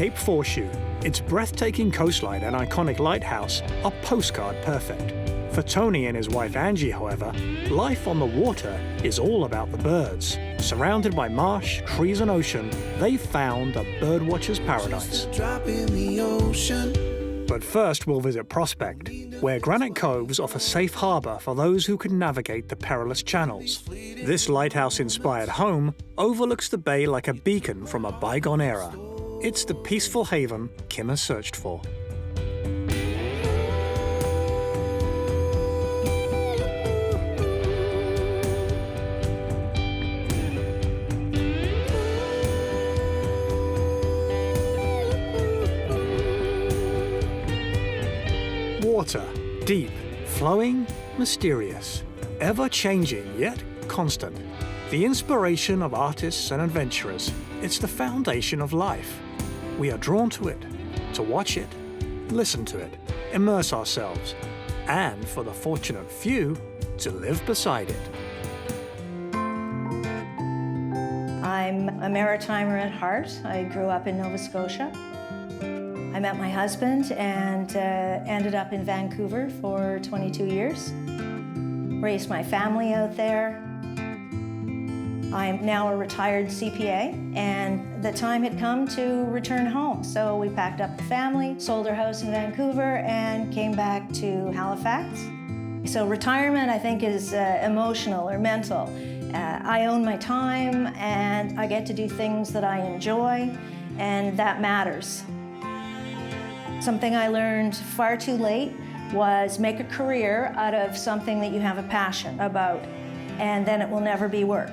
Cape Horseshoe, its breathtaking coastline and iconic lighthouse are postcard perfect. For Tony and his wife Angie, however, life on the water is all about the birds. Surrounded by marsh, trees and ocean, they've found a birdwatcher's paradise. But first we'll visit Prospect, where granite coves offer safe harbour for those who can navigate the perilous channels. This lighthouse-inspired home overlooks the bay like a beacon from a bygone era. It's the peaceful haven Kim has searched for. Water, deep, flowing, mysterious, ever-changing yet constant. The inspiration of artists and adventurers, it's the foundation of life. We are drawn to it, to watch it, listen to it, immerse ourselves, and for the fortunate few, to live beside it. I'm a maritimer at heart. I grew up in Nova Scotia. I met my husband and ended up in Vancouver for 22 years. Raised my family out there. I'm now a retired CPA, and the time had come to return home. So we packed up the family, sold our house in Vancouver, and came back to Halifax. So retirement, I think, is emotional or mental. I own my time, and I get to do things that I enjoy, and that matters. Something I learned far too late was make a career out of something that you have a passion about, and then it will never be work.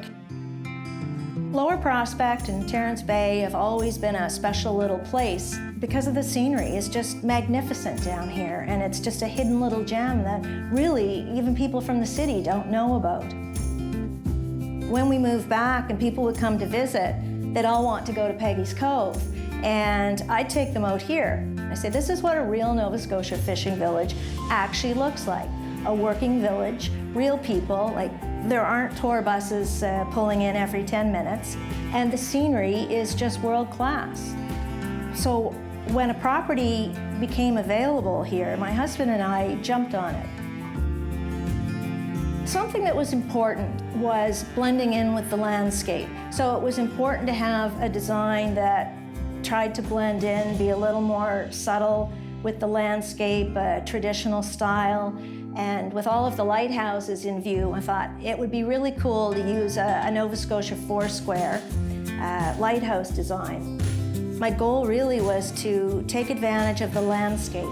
Lower Prospect and Terrence Bay have always been a special little place because of the scenery. It's just magnificent down here, and it's just a hidden little gem that really even people from the city don't know about. When we moved back and people would come to visit, they'd all want to go to Peggy's Cove, and I'd take them out here. I say, this is what a real Nova Scotia fishing village actually looks like. A working village, real people, like there aren't tour buses pulling in every 10 minutes, and the scenery is just world class. So when a property became available here, my husband and I jumped on it. Something that was important was blending in with the landscape. So it was important to have a design that tried to blend in, be a little more subtle with the landscape, a traditional style. And with all of the lighthouses in view, I thought it would be really cool to use a Nova Scotia four-square lighthouse design. My goal really was to take advantage of the landscape.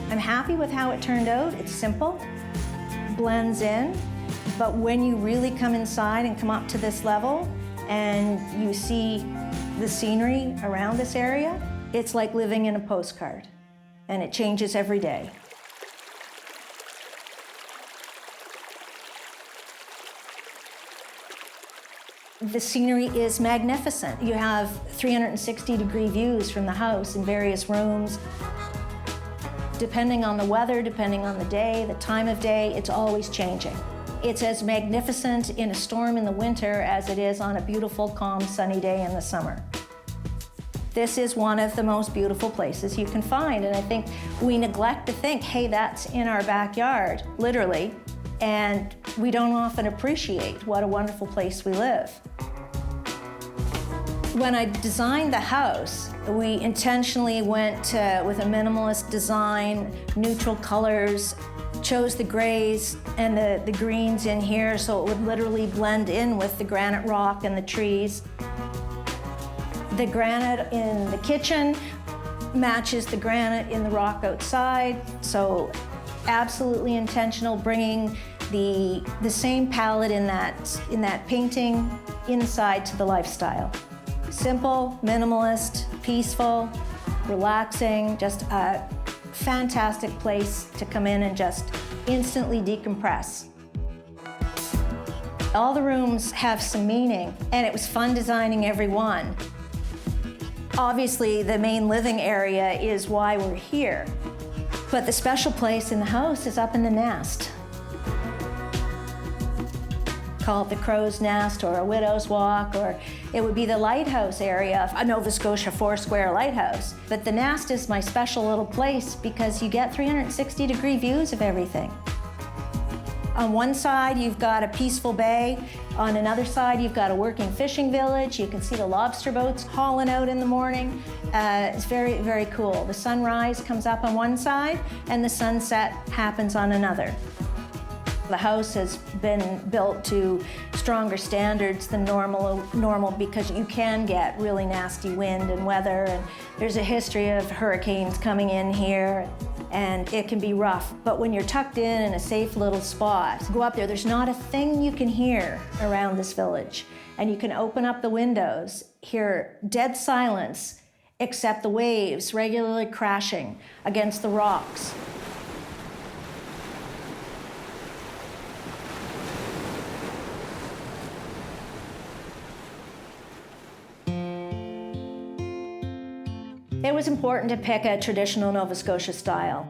I'm happy with how it turned out. It's simple, blends in, but when you really come inside and come up to this level and you see the scenery around this area, it's like living in a postcard, and it changes every day. The scenery is magnificent. You have 360-degree views from the house in various rooms. Depending on the weather, depending on the day, the time of day, it's always changing. It's as magnificent in a storm in the winter as it is on a beautiful, calm, sunny day in the summer. This is one of the most beautiful places you can find, and I think we neglect to think, hey, that's in our backyard, literally, and we don't often appreciate what a wonderful place we live. When I designed the house, we intentionally went with a minimalist design, neutral colors, chose the grays and the greens in here so it would literally blend in with the granite rock and the trees. The granite in the kitchen matches the granite in the rock outside, so absolutely intentional, bringing the same palette in that painting inside to the lifestyle. Simple, minimalist, peaceful, relaxing, just a fantastic place to come in and just instantly decompress. All the rooms have some meaning, and it was fun designing every one. Obviously, the main living area is why we're here, but the special place in the house is up in the nest. call it the Crow's Nest or a Widow's Walk, or it would be the lighthouse area, a Nova Scotia four-square lighthouse. But the Nest is my special little place because you get 360-degree views of everything. On one side, you've got a peaceful bay. On another side, you've got a working fishing village. You can see the lobster boats hauling out in the morning. It's very, very cool. The sunrise comes up on one side and the sunset happens on another. The house has been built to stronger standards than normal because you can get really nasty wind and weather, and there's a history of hurricanes coming in here, and it can be rough. But when you're tucked in a safe little spot, go up there's not a thing you can hear around this village. And you can open up the windows, hear dead silence, except the waves regularly crashing against the rocks. It was important to pick a traditional Nova Scotia style.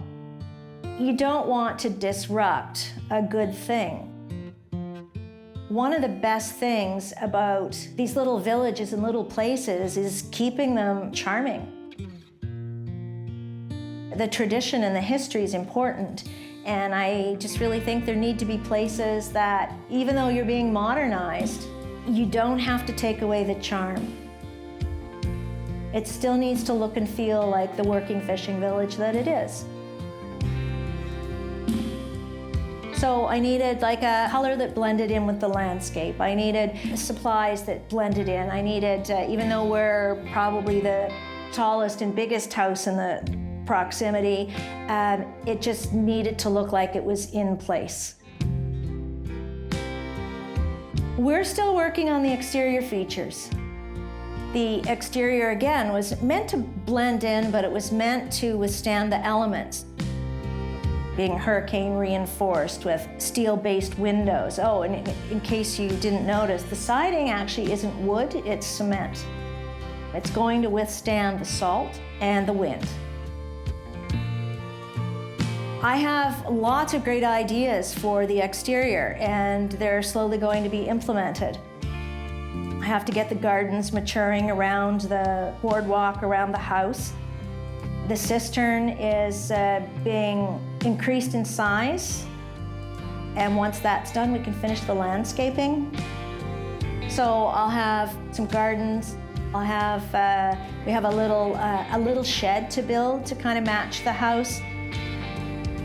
You don't want to disrupt a good thing. One of the best things about these little villages and little places is keeping them charming. The tradition and the history is important, and I just really think there need to be places that, even though you're being modernized, you don't have to take away the charm. It still needs to look and feel like the working fishing village that it is. So I needed like a color that blended in with the landscape. I needed supplies that blended in. I needed, even though we're probably the tallest and biggest house in the proximity, it just needed to look like it was in place. We're still working on the exterior features. The exterior, again, was meant to blend in, but it was meant to withstand the elements. Being hurricane reinforced with steel-based windows. Oh, and in case you didn't notice, the siding actually isn't wood, it's cement. It's going to withstand the salt and the wind. I have lots of great ideas for the exterior, and they're slowly going to be implemented. I have to get the gardens maturing around the boardwalk around the house. The cistern is being increased in size, and once that's done, we can finish the landscaping. So I'll have some gardens. I'll have we have a little shed to build to kind of match the house.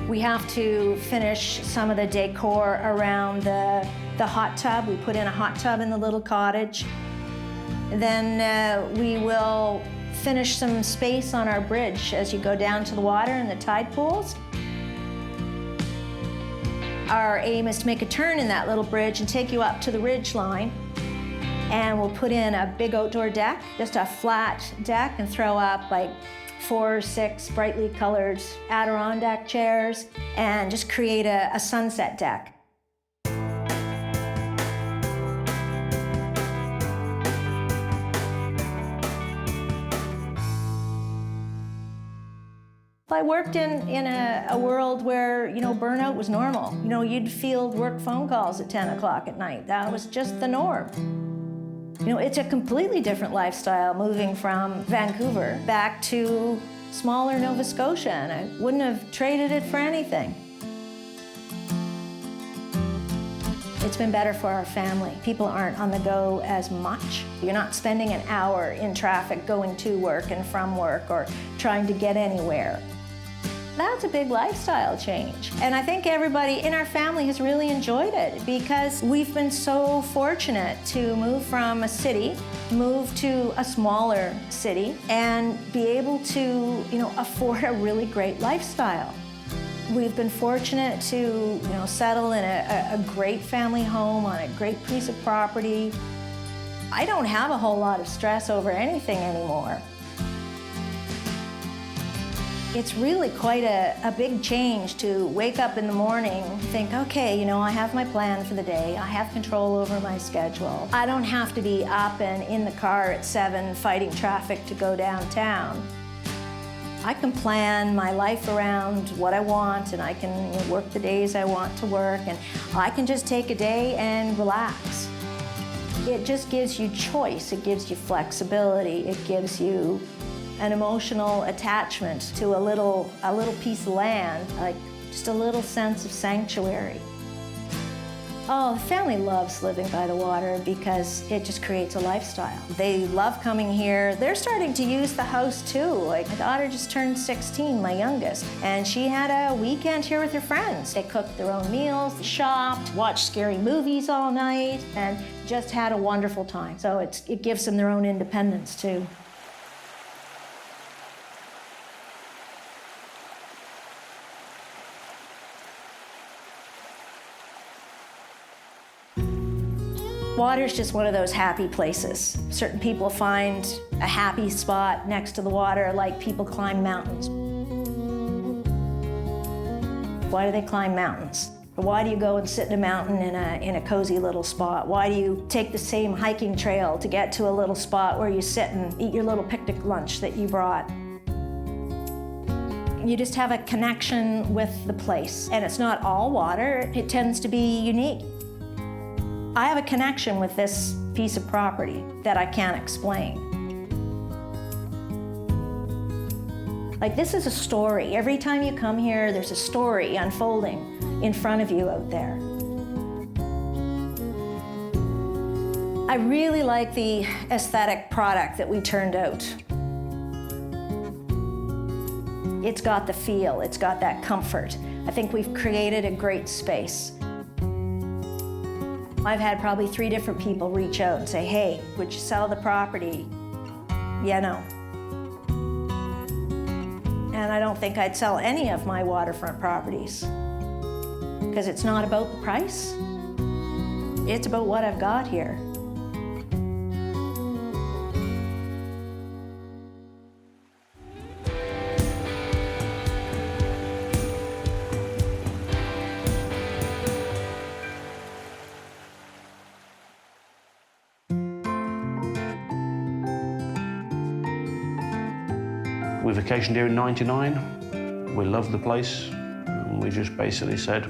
We have to finish some of the decor around the hot tub. We put in a hot tub in the little cottage. Then we will finish some space on our bridge as you go down to the water and the tide pools. Our aim is to make a turn in that little bridge and take you up to the ridge line. And we'll put in a big outdoor deck, just a flat deck, and throw up like 4 or 6 brightly colored Adirondack chairs and just create a sunset deck. I worked in a world where, burnout was normal. You'd field work phone calls at 10 o'clock at night. That was just the norm. It's a completely different lifestyle moving from Vancouver back to smaller Nova Scotia, and I wouldn't have traded it for anything. It's been better for our family. People aren't on the go as much. You're not spending an hour in traffic going to work and from work or trying to get anywhere. That's a big lifestyle change. And I think everybody in our family has really enjoyed it because we've been so fortunate to move from a city, move to a smaller city, and be able to, afford a really great lifestyle. We've been fortunate to, settle in a great family home on a great piece of property. I don't have a whole lot of stress over anything anymore. It's really quite a big change to wake up in the morning and think, okay, I have my plan for the day. I have control over my schedule. I don't have to be up and in the car at 7 fighting traffic to go downtown. I can plan my life around what I want, and I can work the days I want to work, and I can just take a day and relax. It just gives you choice, it gives you flexibility, it gives you an emotional attachment to a little piece of land, like just a little sense of sanctuary. Oh, the family loves living by the water because it just creates a lifestyle. They love coming here. They're starting to use the house too. Like, my daughter just turned 16, my youngest, and she had a weekend here with her friends. They cooked their own meals, shopped, watched scary movies all night, and just had a wonderful time. So it gives them their own independence too. Water's just one of those happy places. Certain people find a happy spot next to the water, like people climb mountains. Why do they climb mountains? Why do you go and sit in a mountain in a cozy little spot? Why do you take the same hiking trail to get to a little spot where you sit and eat your little picnic lunch that you brought? You just have a connection with the place. And it's not all water, it tends to be unique. I have a connection with this piece of property that I can't explain. Like, this is a story. Every time you come here, there's a story unfolding in front of you out there. I really like the aesthetic product that we turned out. It's got the feel, it's got that comfort. I think we've created a great space. I've had probably 3 different people reach out and say, hey, would you sell the property? Yeah, no. And I don't think I'd sell any of my waterfront properties, because it's not about the price. It's about what I've got here. We vacationed here in '99. We loved the place, and we just basically said,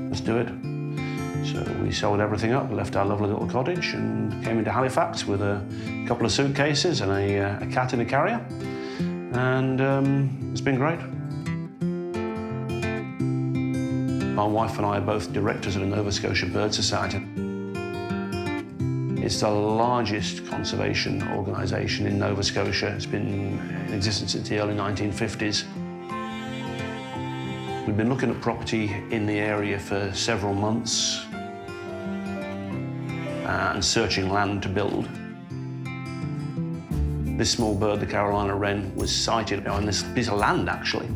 let's do it. So we sold everything up, left our lovely little cottage, and came into Halifax with a couple of suitcases and a cat in a carrier. And it's been great. My wife and I are both directors of the Nova Scotia Bird Society. It's the largest conservation organisation in Nova Scotia. It's been in existence since the early 1950s. We've been looking at property in the area for several months and searching land to build. This small bird, the Carolina wren, was sighted on this piece of land, actually.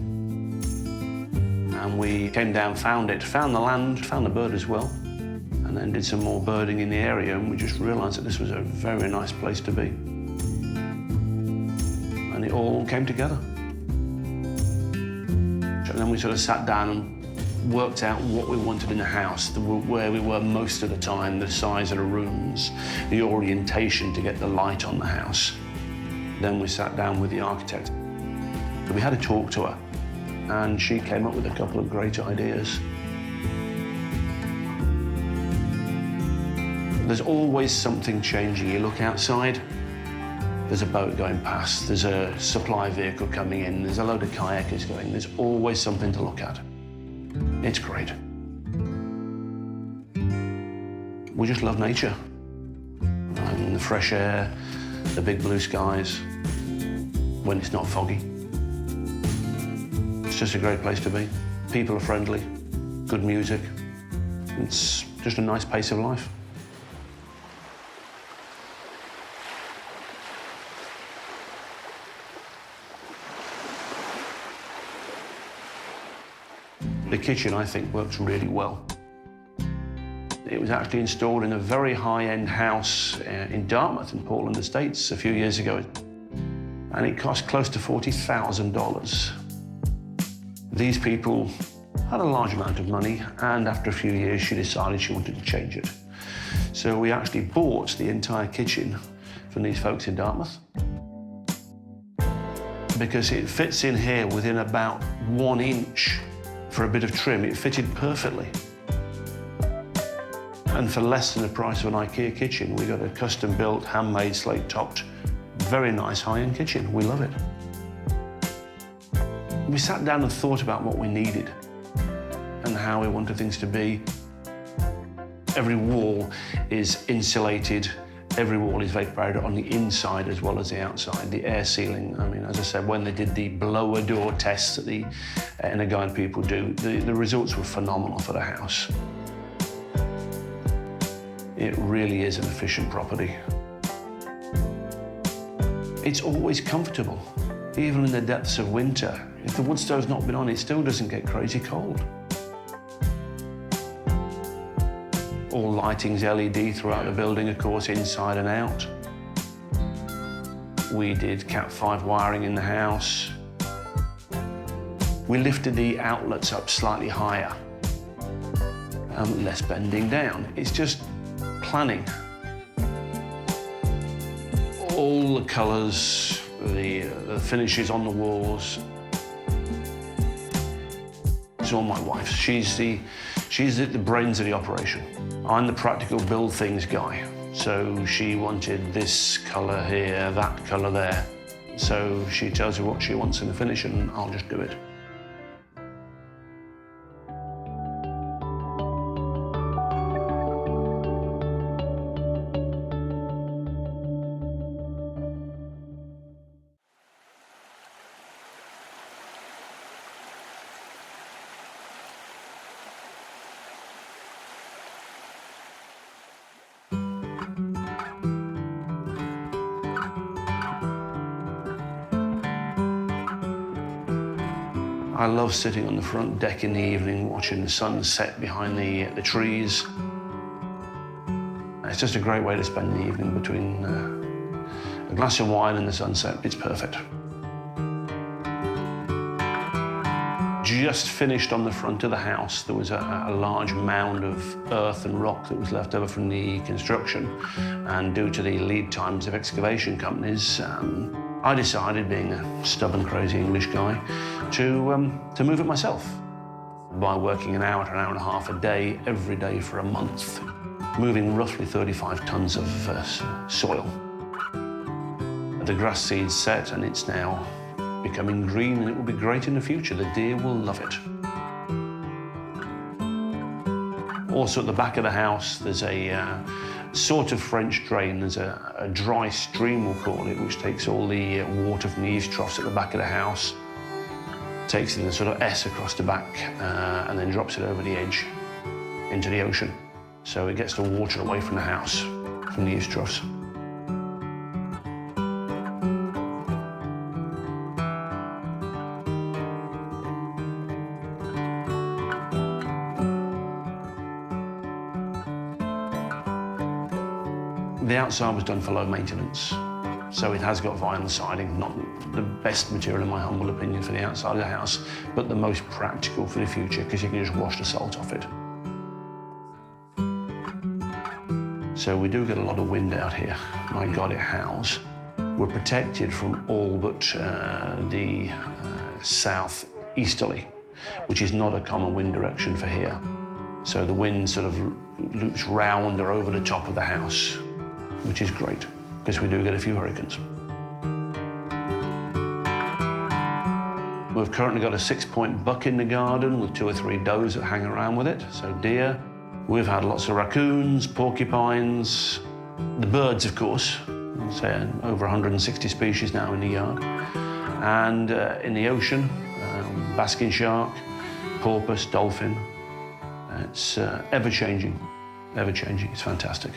And we came down, found it, found the land, found the bird as well, and then did some more birding in the area, and we just realised that this was a very nice place to be. And it all came together. And then we sort of sat down and worked out what we wanted in the house, where we were most of the time, the size of the rooms, the orientation to get the light on the house. Then we sat down with the architect. We had a talk to her, and she came up with a couple of great ideas. There's always something changing. You look outside, there's a boat going past, there's a supply vehicle coming in, there's a load of kayakers going. There's always something to look at. It's great. We just love nature. And the fresh air, the big blue skies, when it's not foggy. It's just a great place to be. People are friendly, good music. It's just a nice pace of life. The kitchen, I think, works really well. It was actually installed in a very high-end house in Dartmouth, in Portland Estates, a few years ago. And it cost close to $40,000. These people had a large amount of money, and after a few years, she decided she wanted to change it. So we actually bought the entire kitchen from these folks in Dartmouth. because it fits in here within about 1 inch for a bit of trim. It fitted perfectly. And for less than the price of an IKEA kitchen, we got a custom-built, handmade, slate-topped, very nice high-end kitchen. We love it. We sat down and thought about what we needed and how we wanted things to be. Every wall is insulated. Every wall is vaporized on the inside as well as the outside. The air sealing, I mean, as I said, when they did the blower door tests that the inner guide people do, the results were phenomenal for the house. It really is an efficient property. It's always comfortable, even in the depths of winter. If the wood stove's not been on, it still doesn't get crazy cold. All lighting's LED throughout the building, of course, inside and out. We did Cat 5 wiring in the house. We lifted the outlets up slightly higher. Less bending down. It's just planning. All the colours, the finishes on the walls. It's all my wife's. She's the brains of the operation. I'm the practical build things guy. So she wanted this colour here, that colour there. So she tells me what she wants in the finish and I'll just do it. I love sitting on the front deck in the evening, watching the sun set behind the trees. It's just a great way to spend the evening between a glass of wine and the sunset. It's perfect. Just finished on the front of the house. There was a large mound of earth and rock that was left over from the construction. And due to the lead times of excavation companies, I decided, being a stubborn, crazy English guy, to move it myself by working an hour to an hour and a half a day, every day for a month, moving roughly 35 tons of soil. The grass seed's set and it's now becoming green and it will be great in the future. The deer will love it. Also at the back of the house, there's a sort of French drain. There's a dry stream, we'll call it, which takes all the water from the eaves troughs at the back of the house, takes in the sort of S across the back, and then drops it over the edge into the ocean. So it gets the water away from the house, from the eaves troughs. The outside was done for low maintenance, so it has got vinyl siding, not the best material in my humble opinion for the outside of the house, but the most practical for the future because you can just wash the salt off it. So we do get a lot of wind out here. My God, it howls. We're protected from all but the southeasterly, which is not a common wind direction for here. So the wind sort of loops round or over the top of the house, which is great, because we do get a few hurricanes. We've currently got a 6-point buck in the garden with 2 or 3 does that hang around with it, so deer. We've had lots of raccoons, porcupines, the birds, of course, say over 160 species now in the yard. And in the ocean, basking shark, porpoise, dolphin. It's ever-changing, ever-changing. It's fantastic.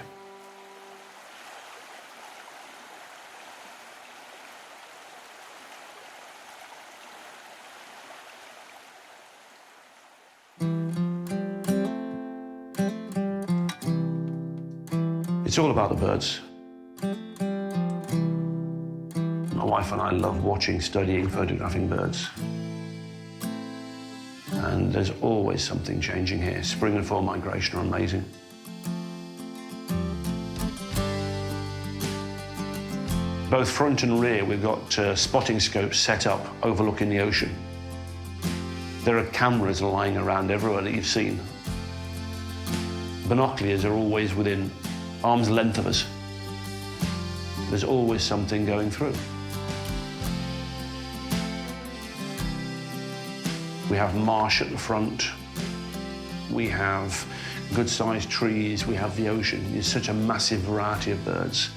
It's all about the birds. My wife and I love watching, studying, photographing birds. And there's always something changing here. Spring and fall migration are amazing. Both front and rear, we've got spotting scopes set up overlooking the ocean. There are cameras lying around everywhere that you've seen. Binoculars are always within arm's length of us. There's always something going through. We have marsh at the front. We have good-sized trees. We have the ocean. There's such a massive variety of birds.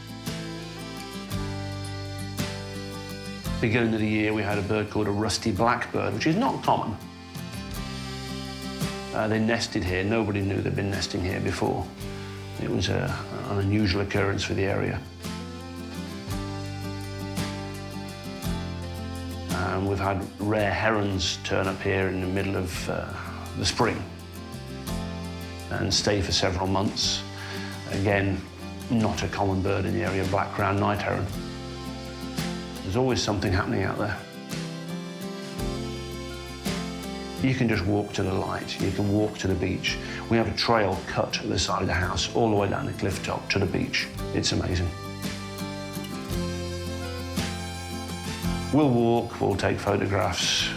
Beginning of the year, we had a bird called a rusty blackbird, which is not common. They nested here. Nobody knew they'd been nesting here before. It was an unusual occurrence for the area. We've had rare herons turn up here in the middle of the spring and stay for several months. Again, not a common bird in the area, black-crowned night heron. There's always something happening out there. You can just walk to the light, you can walk to the beach. We have a trail cut at the side of the house, all the way down the cliff top to the beach. It's amazing. We'll walk, we'll take photographs.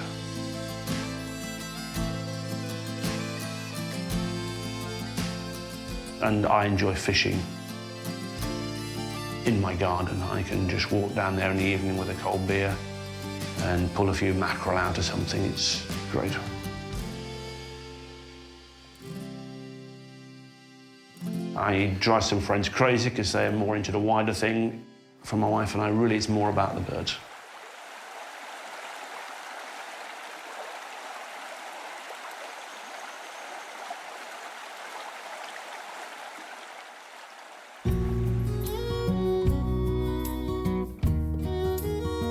And I enjoy fishing in my garden. I can just walk down there in the evening with a cold beer and pull a few mackerel out of something. It's great. I drive some friends crazy because they're more into the wider thing. For my wife and I, really, it's more about the birds.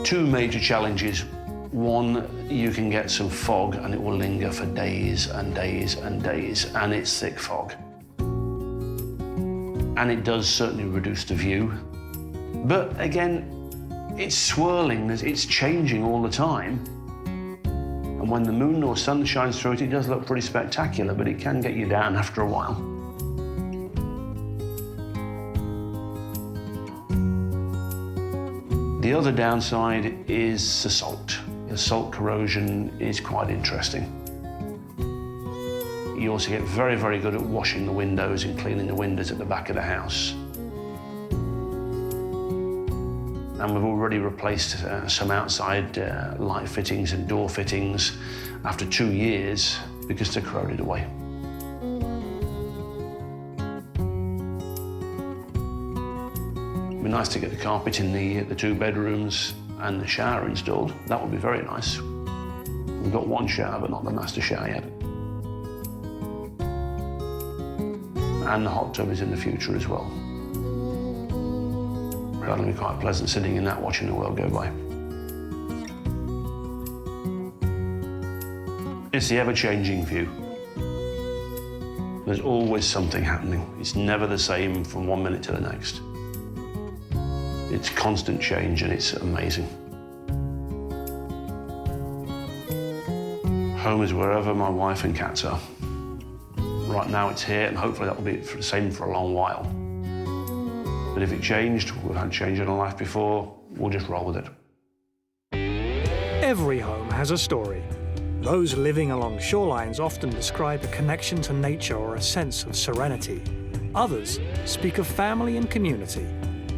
Two major challenges. One, you can get some fog and it will linger for days and days and days, and it's thick fog. And it does certainly reduce the view. But again, it's swirling, it's changing all the time. And when the moon or sun shines through it, it does look pretty spectacular, but it can get you down after a while. The other downside is the salt. The salt corrosion is quite interesting. You also get very, very good at washing the windows and cleaning the windows at the back of the house. And we've already replaced some outside light fittings and door fittings after 2 years because they're corroded away. It'd be nice to get the carpet in the 2 bedrooms and the shower installed. That would be very nice. We've got 1 shower, but not the master shower yet. And the hot tub is in the future as well. That'll be quite pleasant sitting in that, watching the world go by. It's the ever-changing view. There's always something happening. It's never the same from one minute to the next. It's constant change and it's amazing. Home is wherever my wife and cats are. Right now it's here, and hopefully that will be the same for a long while. But if it changed, we've had change in our life before, we'll just roll with it. Every home has a story. Those living along shorelines often describe a connection to nature or a sense of serenity. Others speak of family and community.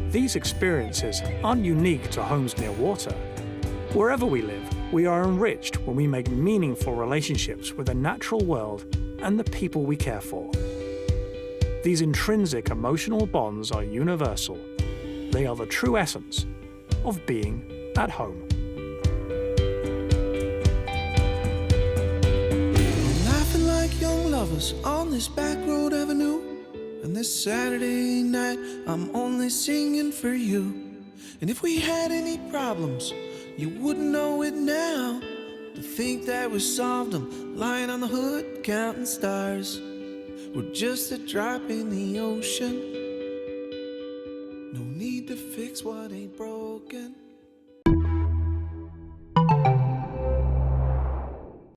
These experiences aren't unique to homes near water. Wherever we live, we are enriched when we make meaningful relationships with the natural world and the people we care for. These intrinsic emotional bonds are universal. They are the true essence of being at home. We're laughing like young lovers on this back road avenue. And this Saturday night, I'm only singing for you. And if we had any problems, you wouldn't know it now. To think that we solved them, lying on the hood, counting stars. We're just a drop in the ocean. No need to fix what ain't broken.